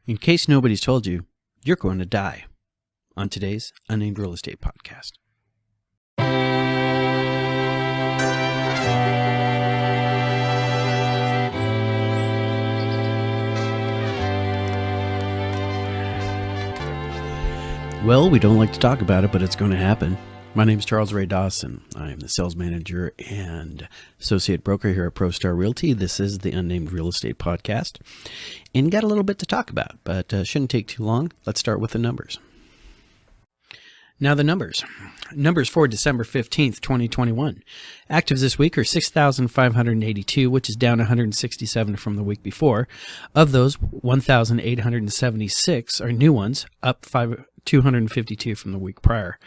In case nobody's told you, you're going to die on today's Unnamed Real Estate Podcast. Well, we don't like to talk about it, but it's going to happen. My name is Ray Dawson. I am the sales manager and associate broker here at ProStar Realty. This is the Unnamed Real Estate Podcast. And got a little bit to talk about, but shouldn't take too long. Let's start with the numbers. Now the numbers. Numbers for December 15th, 2021. Actives this week are 6,582, which is down 167 from the week before. Of those, 1,876 are new ones, up 252 from the week prior.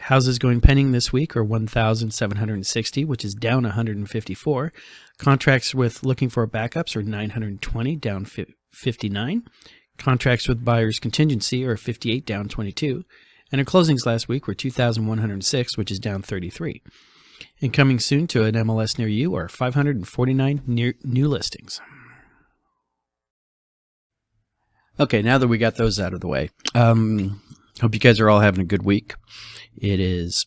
Houses going pending this week are 1,760, which is down 154. Contracts with looking for backups are 920, down 59. Contracts with buyer's contingency are 58, down 22. And our closings last week were 2,106, which is down 33. And coming soon to an MLS near you are 549 new listings. Okay, now that we got those out of the way, hope you guys are all having a good week. It is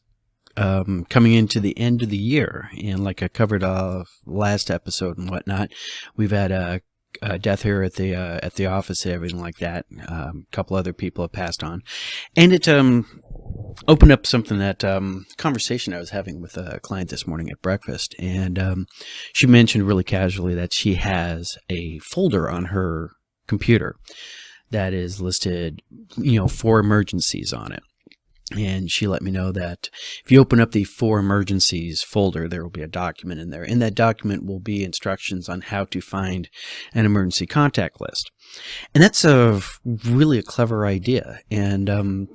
coming into the end of the year, and like I covered last episode and whatnot, we've had a death here at the office and everything like that. A couple other people have passed on, and it opened up something that conversation I was having with a client this morning at breakfast, and she mentioned really casually that she has a folder on her computer that is listed, for emergencies on it. And she let me know that if you open up the For Emergencies folder, there will be a document in there. In that document will be instructions on how to find an emergency contact list. And that's really a clever idea, and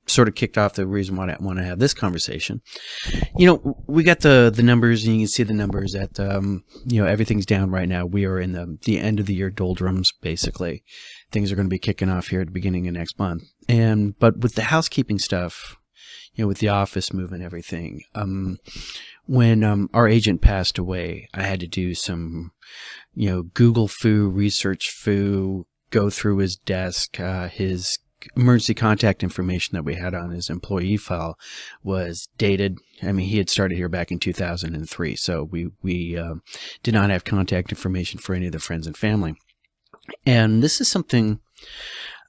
sort of kicked off the reason why I want to have this conversation. We got the numbers, and you can see the numbers that, everything's down right now. We are in the end of the year doldrums, basically. Things are going to be kicking off here at the beginning of next month. But with the housekeeping stuff, with the office move and everything, when our agent passed away, I had to do some, Google research go through his desk. His emergency contact information that we had on his employee file was dated. I mean, he had started here back in 2003, so we did not have contact information for any of the friends and family. And this is something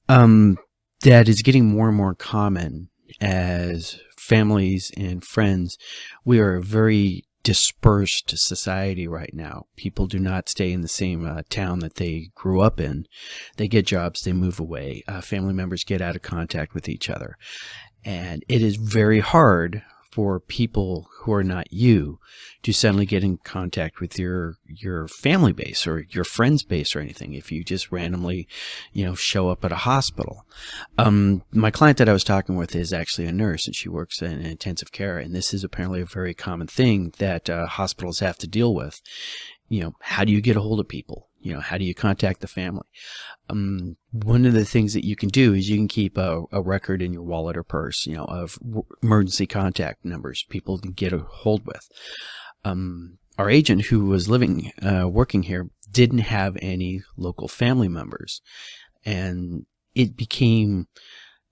that is getting more and more common as families and friends. We are a very dispersed society right now. People do not stay in the same town that they grew up in. They get jobs, they move away. Family members get out of contact with each other. And it is very hard for people who are not you to suddenly get in contact with your family base or your friends base or anything if you just randomly, show up at a hospital. My client that I was talking with is actually a nurse, and she works in intensive care, and this is apparently a very common thing that hospitals have to deal with. How do you get a hold of people? How do you contact the family? One of the things that you can do is you can keep a record in your wallet or purse, of emergency contact numbers people can get a hold with. Our agent who was working here didn't have any local family members, and it became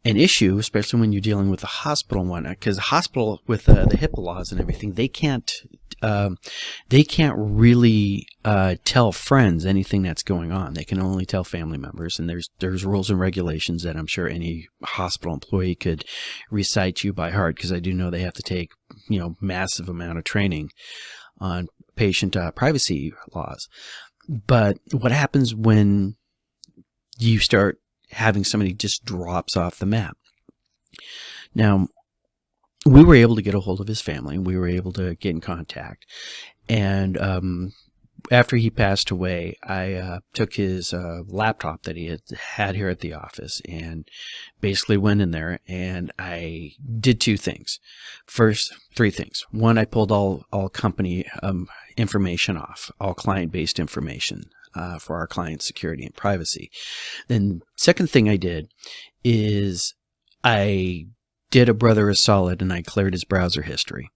an issue, especially when you're dealing with a hospital and whatnot, because the hospital with the HIPAA laws and everything, they can't really tell friends anything that's going on. They can only tell family members, and there's rules and regulations that I'm sure any hospital employee could recite to you by heart, because I do know they have to take massive amount of training on patient privacy laws. But what happens when you start having somebody just drops off the map? Now, we were able to get a hold of his family. We were able to get in contact. And after he passed away, I took his laptop that he had here at the office and basically went in there, and I did three things. One, I pulled all company information off, all client-based information for our client's security and privacy. Then second thing I did is I did a brother a solid, and I cleared his browser history.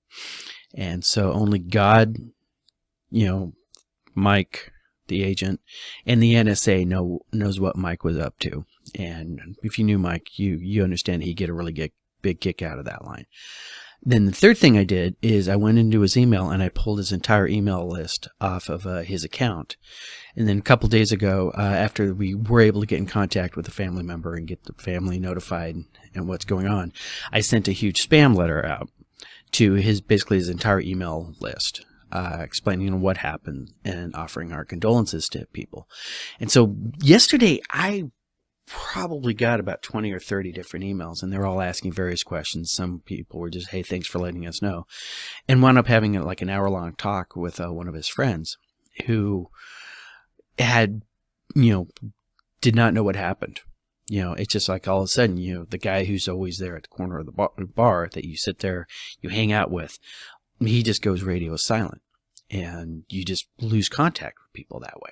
And so only God, Mike, the agent, and the NSA knows what Mike was up to. And if you knew Mike, you understand he'd get a really big kick out of that line. Then the third thing I did is I went into his email and I pulled his entire email list off of his account. And then a couple days ago, after we were able to get in contact with a family member and get the family notified and what's going on, I sent a huge spam letter out to basically his entire email list, explaining what happened and offering our condolences to people. And so yesterday, I probably got about 20 or 30 different emails, and they're all asking various questions. Some people were just, hey, thanks for letting us know, and wound up having like an hour-long talk with one of his friends who had, did not know what happened. It's just like all of a sudden, the guy who's always there at the corner of the bar that you sit there, you hang out with, he just goes radio silent, and you just lose contact with people that way.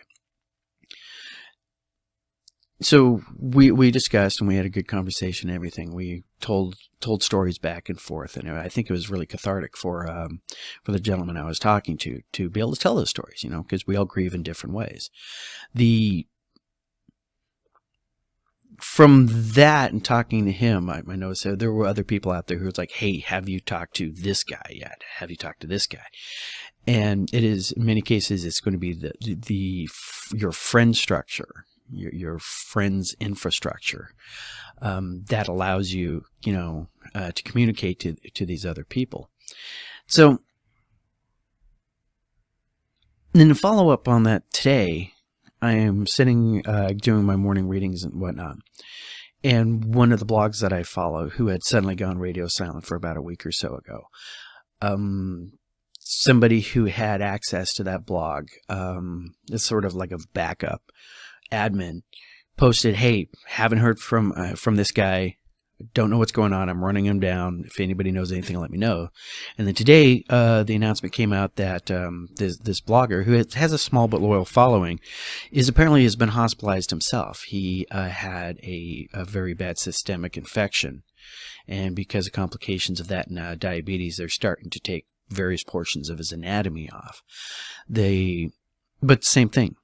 So we discussed, and we had a good conversation and everything. We told stories back and forth, and I think it was really cathartic for the gentleman I was talking to be able to tell those stories, because we all grieve in different ways. From that and talking to him, I noticed that there were other people out there who was like, hey, have you talked to this guy yet? Have you talked to this guy? And it is, in many cases, it's going to be your friend structure, your friend's infrastructure, that allows you, to communicate to these other people. So then to follow up on that today, I am sitting, doing my morning readings and whatnot. And one of the blogs that I follow, who had suddenly gone radio silent for about a week or so ago, somebody who had access to that blog, is sort of like a backup admin, posted, hey, haven't heard from this guy, don't know what's going on, I'm running him down, if anybody knows anything, let me know. And then today the announcement came out that this blogger, who has a small but loyal following, apparently has been hospitalized himself. He had a very bad systemic infection, and because of complications of that and diabetes, they're starting to take various portions of his anatomy off. But same thing,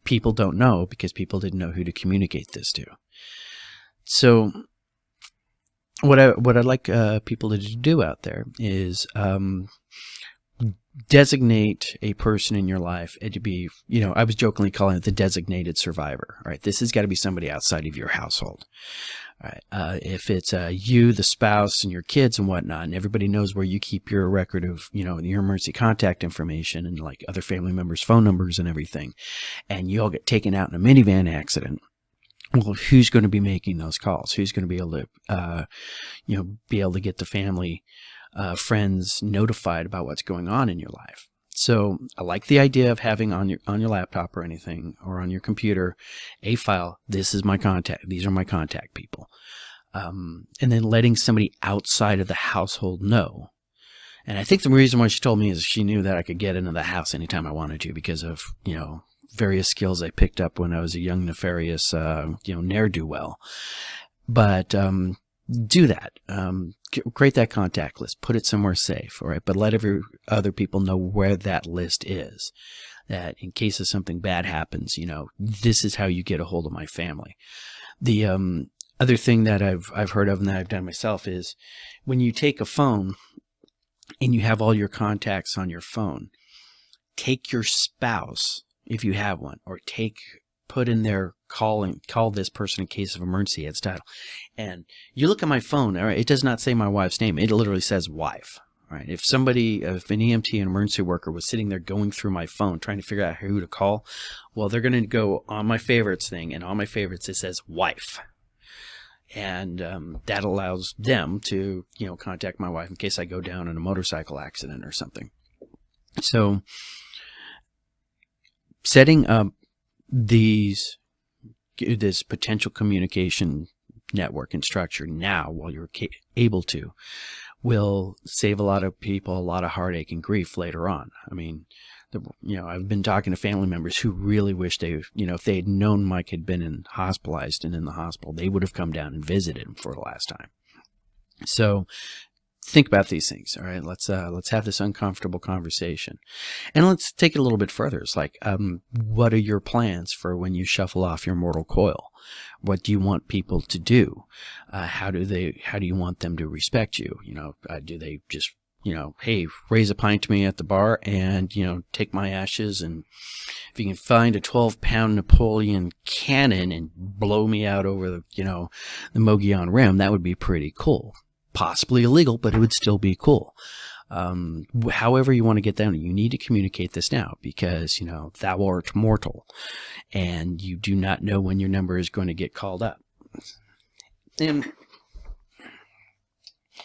people don't know because people didn't know who to communicate this to. So what I'd like people to do out there is designate a person in your life and to be, I was jokingly calling it the designated survivor. All right, this has got to be somebody outside of your household. All right, if it's you, the spouse, and your kids and whatnot, and everybody knows where you keep your record of, your emergency contact information and like other family members' phone numbers and everything, and you all get taken out in a minivan accident. Well, who's going to be making those calls? Who's going to be able to, get the family, friends notified about what's going on in your life? So I like the idea of having on your laptop or anything, or on your computer, a file. This is my contact. These are my contact people. And then letting somebody outside of the household know. And I think the reason why she told me is she knew that I could get into the house anytime I wanted to because of, various skills I picked up when I was a young, nefarious, ne'er-do-well. But do that. Create that contact list. Put it somewhere safe, all right? But let other people know where that list is. That in case of something bad happens, this is how you get a hold of my family. The other thing that I've heard of and that I've done myself is when you take a phone and you have all your contacts on your phone, take your spouse, if you have one, or put in there, call this person in case of emergency, it's title. And you look at my phone, all right, it does not say my wife's name. It literally says wife. All right. If an EMT, an emergency worker, was sitting there going through my phone trying to figure out who to call, well, they're going to go on my favorites thing, and on my favorites it says wife. And that allows them to, contact my wife in case I go down in a motorcycle accident or something. So setting up this potential communication network and structure now while you're able to will save a lot of people a lot of heartache and grief later on. I mean, I've been talking to family members who really wish if they had known Mike had been hospitalized and in the hospital, they would have come down and visited him for the last time. So think about these things. All right, let's have this uncomfortable conversation, and let's take it a little bit further. It's like, what are your plans for when you shuffle off your mortal coil? What do you want people to do? How do you want them to respect you? Do they just, hey, raise a pint to me at the bar and, take my ashes, and if you can find a 12-pound Napoleon cannon and blow me out over the Mogollon Rim, that would be pretty cool. Possibly illegal, but it would still be cool. However you want to get down, you need to communicate this now, because, thou art mortal, and you do not know when your number is going to get called up. And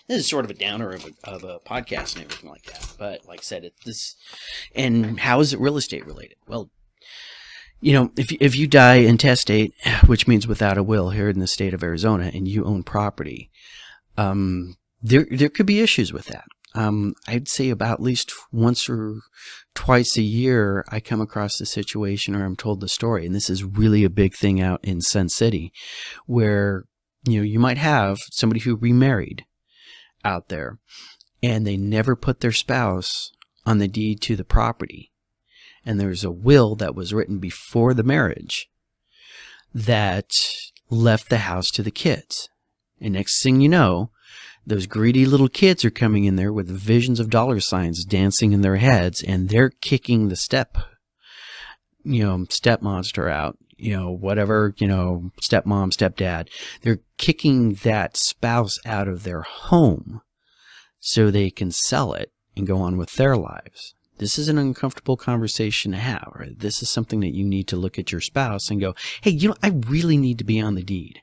this is sort of a downer of a podcast and everything like that. But like I said, and how is it real estate related? Well, if you die intestate, which means without a will here in the state of Arizona, and you own property, there could be issues with that. I'd say about at least once or twice a year, I come across the situation, or I'm told the story, and this is really a big thing out in Sun City, where, you might have somebody who remarried out there, and they never put their spouse on the deed to the property. And there's a will that was written before the marriage that left the house to the kids. And next thing you know, those greedy little kids are coming in there with visions of dollar signs dancing in their heads, and they're kicking the step monster out, whatever, stepmom, stepdad. They're kicking that spouse out of their home so they can sell it and go on with their lives. This is an uncomfortable conversation to have, right? This is something that you need to look at your spouse and go, hey, I really need to be on the deed.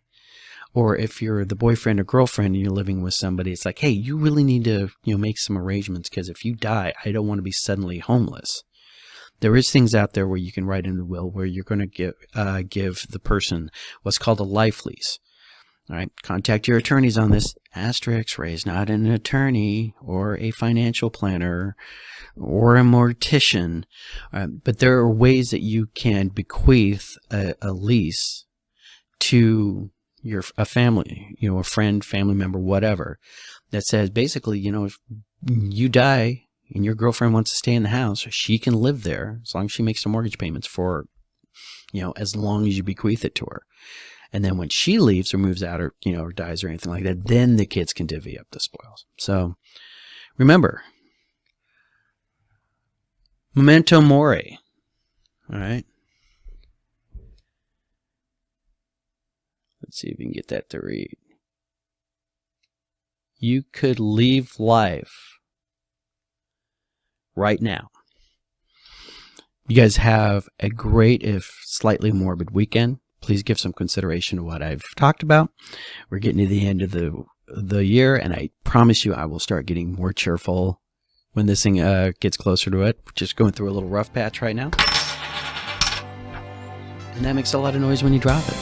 Or if you're the boyfriend or girlfriend and you're living with somebody, it's like, hey, you really need to, make some arrangements, because if you die, I don't want to be suddenly homeless. There is things out there where you can write in the will where you're going to give the person what's called a life lease. All right, contact your attorneys on this. Asterisk, Ray's not an attorney or a financial planner or a mortician, but there are ways that you can bequeath a lease to a family, a friend, family member, whatever, that says basically, if you die and your girlfriend wants to stay in the house, she can live there as long as she makes the mortgage payments for, as long as you bequeath it to her. And then when she leaves or moves out, or, or dies or anything like that, then the kids can divvy up the spoils. So remember, Memento Mori. All right. Let's see if we can get that to read. You could leave life right now. You guys have a great, if slightly morbid, weekend. Please give some consideration to what I've talked about. We're getting to the end of the year, and I promise you I will start getting more cheerful when this thing gets closer to it. We're just going through a little rough patch right now. And that makes a lot of noise when you drop it.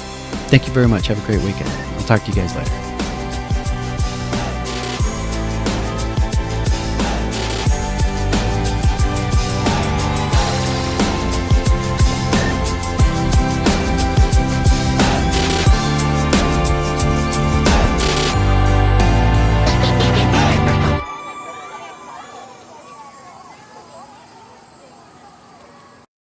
Thank you very much. Have a great weekend. I'll talk to you guys later.